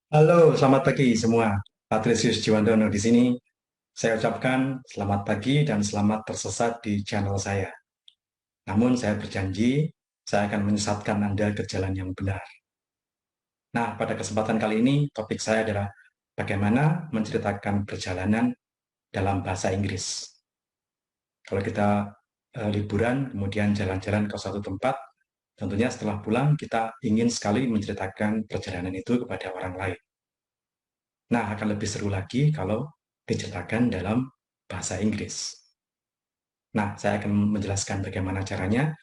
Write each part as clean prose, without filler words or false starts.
Halo, selamat pagi semua. Patrisius Jiwandono di sini. Saya ucapkan selamat pagi dan selamat tersesat di channel saya. Namun saya berjanji, saya akan menyesatkan Anda ke jalan yang benar. Nah, pada kesempatan kali ini, topik saya adalah bagaimana menceritakan perjalanan dalam bahasa Inggris. Kalau kita liburan, kemudian jalan-jalan ke suatu tempat, tentunya setelah pulang kita ingin sekali menceritakan perjalanan itu kepada orang lain. Nah, akan lebih seru lagi kalau diceritakan dalam bahasa Inggris. Nah, saya akan menjelaskan bagaimana caranya.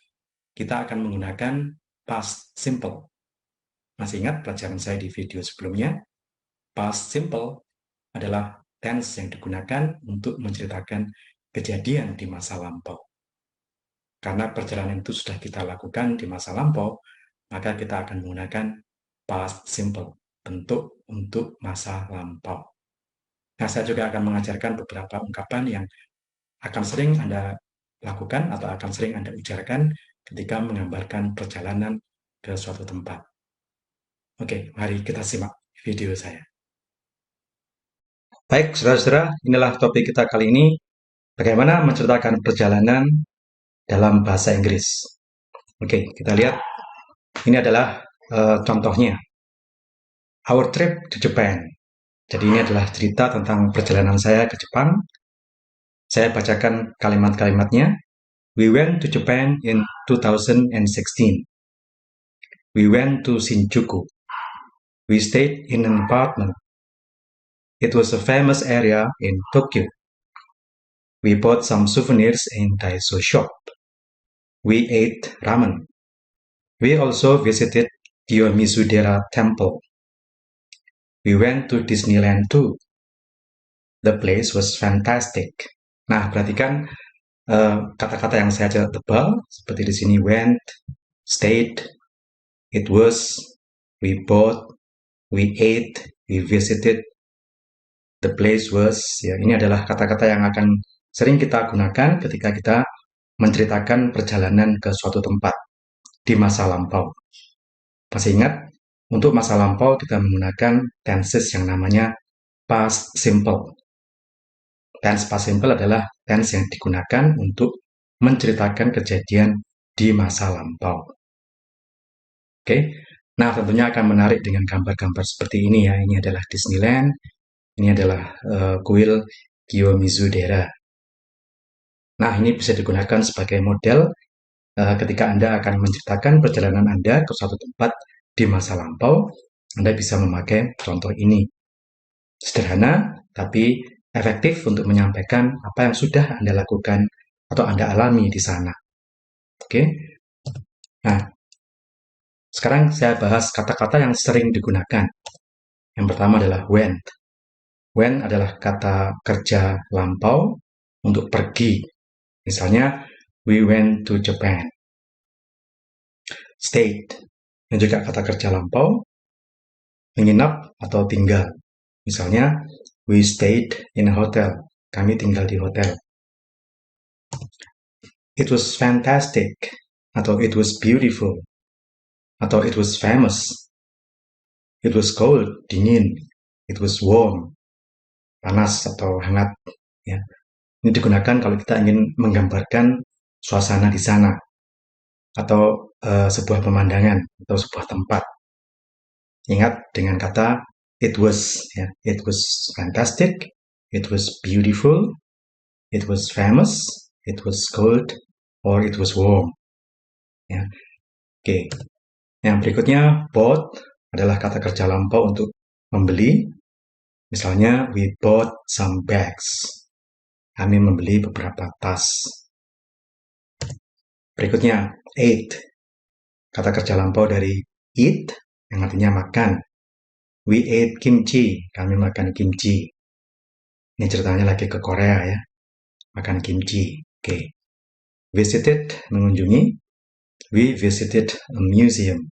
Kita akan menggunakan past simple. Masih ingat pelajaran saya di video sebelumnya? Past simple adalah tense yang digunakan untuk menceritakan kejadian di masa lampau. Karena perjalanan itu sudah kita lakukan di masa lampau, maka kita akan menggunakan past simple, bentuk untuk masa lampau. Nah, saya juga akan mengajarkan beberapa ungkapan yang akan sering Anda lakukan atau akan sering Anda ujarkan ketika menggambarkan perjalanan ke suatu tempat. Oke, mari kita simak video saya. Baik, saudara-saudara, inilah topik kita kali ini, bagaimana menceritakan perjalanan dalam bahasa Inggris. Oke, kita lihat, ini adalah contohnya. Our trip to Japan. Jadi ini adalah cerita tentang perjalanan saya ke Jepang. Saya bacakan kalimat-kalimatnya. We went to Japan in 2016. We went to Shinjuku. We stayed in an apartment. It was a famous area in Tokyo. We bought some souvenirs in Daiso shop. We ate ramen. We also visited Kiyomizu-dera Temple. We went to Disneyland too. The place was fantastic. Nah, perhatikan kata-kata yang saya catat tebal seperti di sini went, stayed, it was, we bought, we ate, we visited, the place was. Ya, ini adalah kata-kata yang akan sering kita gunakan ketika kita menceritakan perjalanan ke suatu tempat di masa lampau. Masih ingat? Untuk masa lampau kita menggunakan tenses yang namanya past simple. Tense past simple adalah tense yang digunakan untuk menceritakan kejadian di masa lampau. Oke, nah tentunya akan menarik dengan gambar-gambar seperti ini ya. Ini adalah Disneyland, ini adalah kuil Kiyomizu-dera. Nah, ini bisa digunakan sebagai model ketika Anda akan menceritakan perjalanan Anda ke suatu tempat di masa lampau. Anda bisa memakai contoh ini. Sederhana, tapi efektif untuk menyampaikan apa yang sudah Anda lakukan atau Anda alami di sana. Oke. Nah, sekarang saya bahas kata-kata yang sering digunakan. Yang pertama adalah went. Went adalah kata kerja lampau untuk pergi. Misalnya, we went to Japan. Stayed. Yang juga kata kerja lampau, menginap atau tinggal. Misalnya, we stayed in a hotel. Kami tinggal di hotel. It was fantastic. Atau it was beautiful. Atau it was famous. It was cold, dingin. It was warm, panas atau hangat. Ya. Ini digunakan kalau kita ingin menggambarkan suasana di sana atau sebuah pemandangan atau sebuah tempat. Ingat dengan kata it was, ya. It was fantastic, it was beautiful, it was famous, it was cold, or it was warm. Ya. Oke. Yang berikutnya bought adalah kata kerja lampau untuk membeli. Misalnya we bought some bags. Kami membeli beberapa tas. Berikutnya ate. Kata kerja lampau dari eat yang artinya makan. We ate kimchi. Kami makan kimchi. Ini ceritanya lagi ke Korea ya. Makan kimchi. Oke. Visited, mengunjungi. We visited a museum.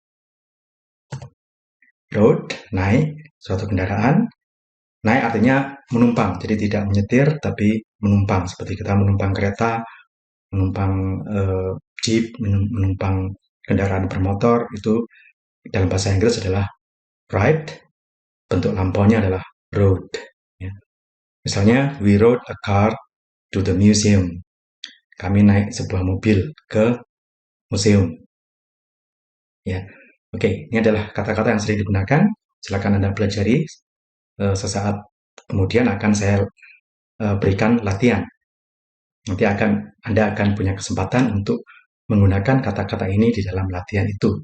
Rode, naik suatu kendaraan. Naik artinya menumpang, jadi tidak menyetir tapi menumpang. Seperti kita menumpang kereta, menumpang jeep, menumpang kendaraan bermotor, itu dalam bahasa Inggris adalah ride. bentuk lampaunya adalah rode. Ya. Misalnya, we rode a car to the museum. Kami naik sebuah mobil ke museum. Ya, oke, ini adalah kata-kata yang sering digunakan. Silakan Anda pelajari. Sesaat kemudian akan saya berikan latihan. Nanti Anda akan punya kesempatan untuk menggunakan kata-kata ini di dalam latihan itu.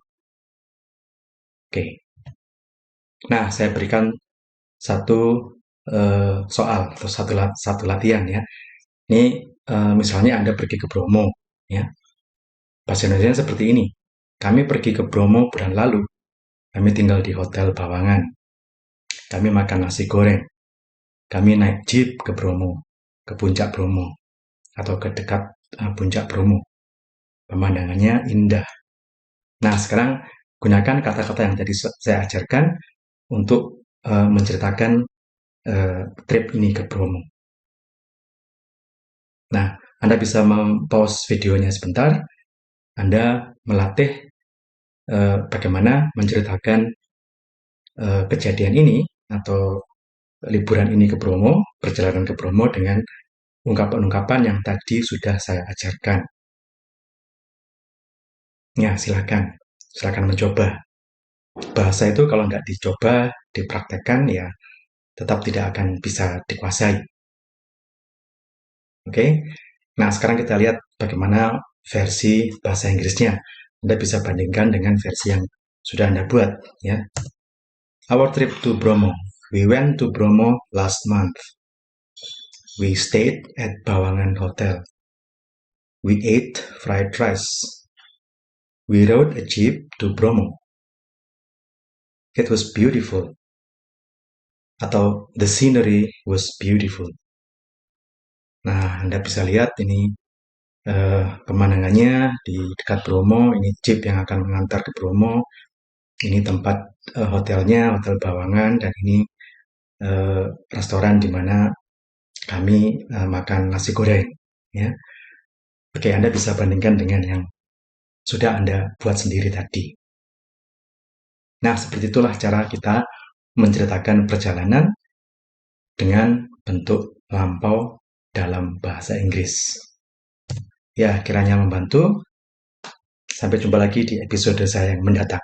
Oke. Nah, saya berikan satu soal atau satu latihan ya. Ini misalnya Anda pergi ke Bromo ya. Bahasa Indonesia seperti ini. Kami pergi ke Bromo bulan lalu. Kami tinggal di Hotel Bawangan. Kami makan nasi goreng. Kami naik jeep ke Bromo, ke puncak Bromo, atau ke dekat puncak Bromo. Pemandangannya indah. Nah, sekarang gunakan kata-kata yang tadi saya ajarkan untuk menceritakan trip ini ke Bromo. Nah, Anda bisa pause videonya sebentar. Anda melatih bagaimana menceritakan kejadian ini atau liburan ini ke Bromo, perjalanan ke Bromo dengan ungkapan-ungkapan yang tadi sudah saya ajarkan. Ya, silakan mencoba. Bahasa itu kalau nggak dicoba, dipraktekkan, ya tetap tidak akan bisa dikuasai. Oke, nah sekarang kita lihat bagaimana versi bahasa Inggrisnya. Anda bisa bandingkan dengan versi yang sudah Anda buat. Ya. Our trip to Bromo. We went to Bromo last month. We stayed at Bawangan Hotel. We ate fried rice. We rode a jeep to Bromo. It was beautiful. Atau the scenery was beautiful. Nah, Anda bisa lihat ini pemandangannya di dekat Bromo. Ini jeep yang akan mengantar ke Bromo. Ini tempat hotelnya, Hotel Bawangan, dan ini restoran di mana kami makan nasi goreng. Ya. Oke, Anda bisa bandingkan dengan yang sudah Anda buat sendiri tadi. Nah, seperti itulah cara kita menceritakan perjalanan dengan bentuk lampau dalam bahasa Inggris. Ya, kiranya membantu. Sampai jumpa lagi di episode saya yang mendatang.